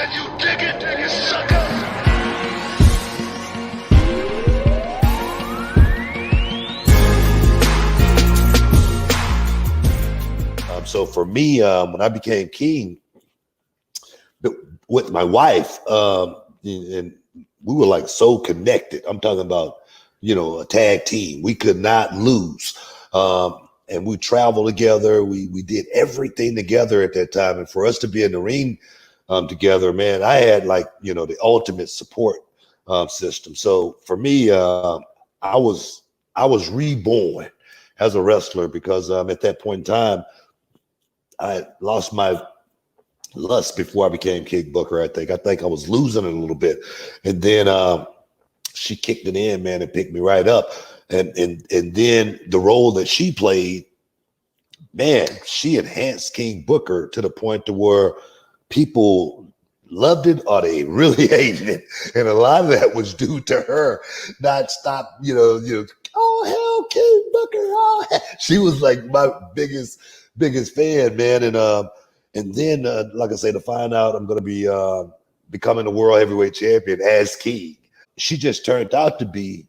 Can you dig it, you sucker? So for me, when I became king with my wife, and we were like so connected. I'm talking about, a tag team. We could not lose. And we traveled together. We did everything together at that time. And for us to be in the ring together, man, I had the ultimate support system. So for me, I was reborn as a wrestler because at that point in time, I lost my lust before I became King Booker. I think I was losing it a little bit, and then she kicked it in, man, and picked me right up. And then the role that she played, man, she enhanced King Booker to the point to where people loved it or they really hated it, and a lot of that was due to her not stop, oh hell, King Booker, oh hell. She was like my biggest fan, man. And then like I say, to find out I'm going to be becoming the world heavyweight champion as king, she just turned out to be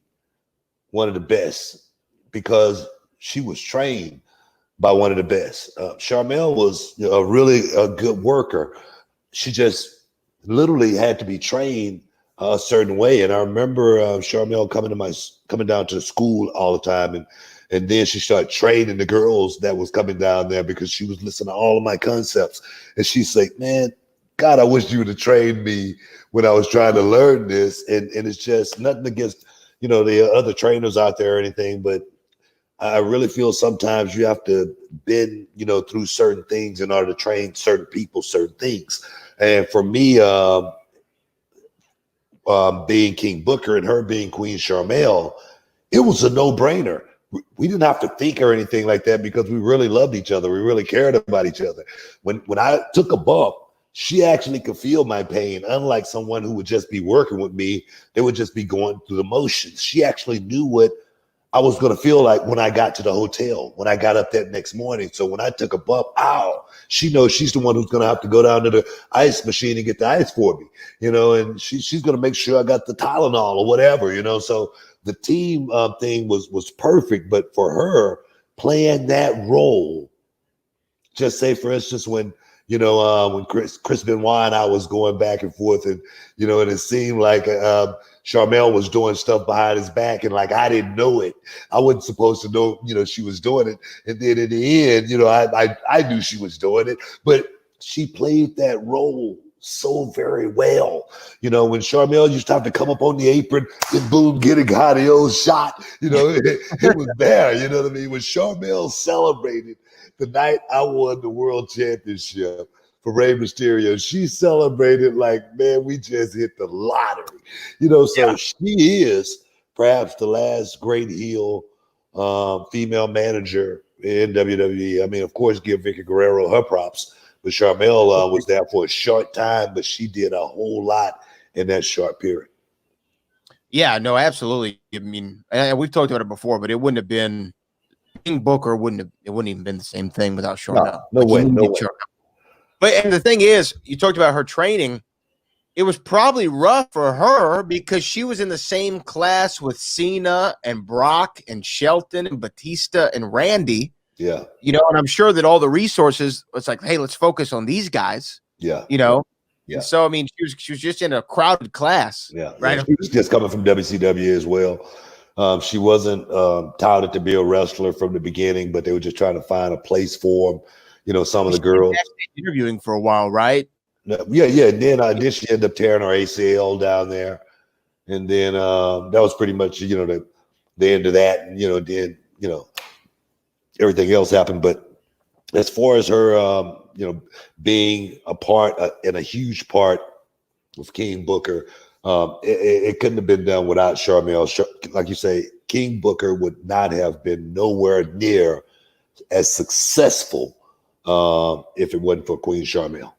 one of the best because she was trained by one of the best. Sharmell was a good worker. She just literally had to be trained a certain way. And I remember Sharmell coming down to the school all the time, and then she started training the girls that was coming down there because she was listening to all of my concepts. And she's like, man, God, I wish you would have trained me when I was trying to learn this. And it's just nothing against, the other trainers out there or anything, but I really feel sometimes you have to bend, through certain things in order to train certain people, certain things. And for me, being King Booker and her being Queen Sharmell, it was a no-brainer. We didn't have to think or anything like that because we really loved each other. We really cared about each other. When I took a bump, she actually could feel my pain. Unlike someone who would just be working with me, they would just be going through the motions. She actually knew what I was going to feel like when I got to the hotel, when I got up that next morning. So when I took a bump, ow, she knows she's the one who's going to have to go down to the ice machine and get the ice for me, and she's going to make sure I got the Tylenol or whatever, So the team thing was perfect. But for her playing that role, just say, for instance, when Chris Benoit and I was going back and forth, and it seemed like Sharmell was doing stuff behind his back, and like I didn't know it. I wasn't supposed to know, she was doing it. And then in the end, I knew she was doing it, but she played that role so very well. When Sharmell used to have to come up on the apron and boom, get a cardio shot, it was there. You know what I mean? When Sharmell celebrated the night I won the world championship for Rey Mysterio, she celebrated like, man, we just hit the lottery. So she is perhaps the last great heel female manager in WWE. I mean, of course, give Vicky Guerrero her props, but Sharmell was there for a short time, but she did a whole lot in that short period. Yeah, no, absolutely. I mean, and we've talked about it before, but it wouldn't have been King Booker. It wouldn't even been the same thing without Sharmell. No way. But and the thing is, you talked about her training. It was probably rough for her because she was in the same class with Cena and Brock and Shelton and Batista and Randy. Yeah. And I'm sure that all the resources, it's like, hey, let's focus on these guys. Yeah. Yeah. And so, I mean, she was just in a crowded class. Yeah. Right. Yeah, she was just coming from WCW as well. She wasn't touted to be a wrestler from the beginning, but they were just trying to find a place for them. Some of the girls interviewing for a while, right? Yeah. And then she ended up tearing her ACL down there, and then that was pretty much the end of that. And then everything else happened. But as far as her being a part and a huge part of King Booker, it couldn't have been done without Sharmell. Like you say, King Booker would not have been nowhere near as successful if it wasn't for Queen Sharmell.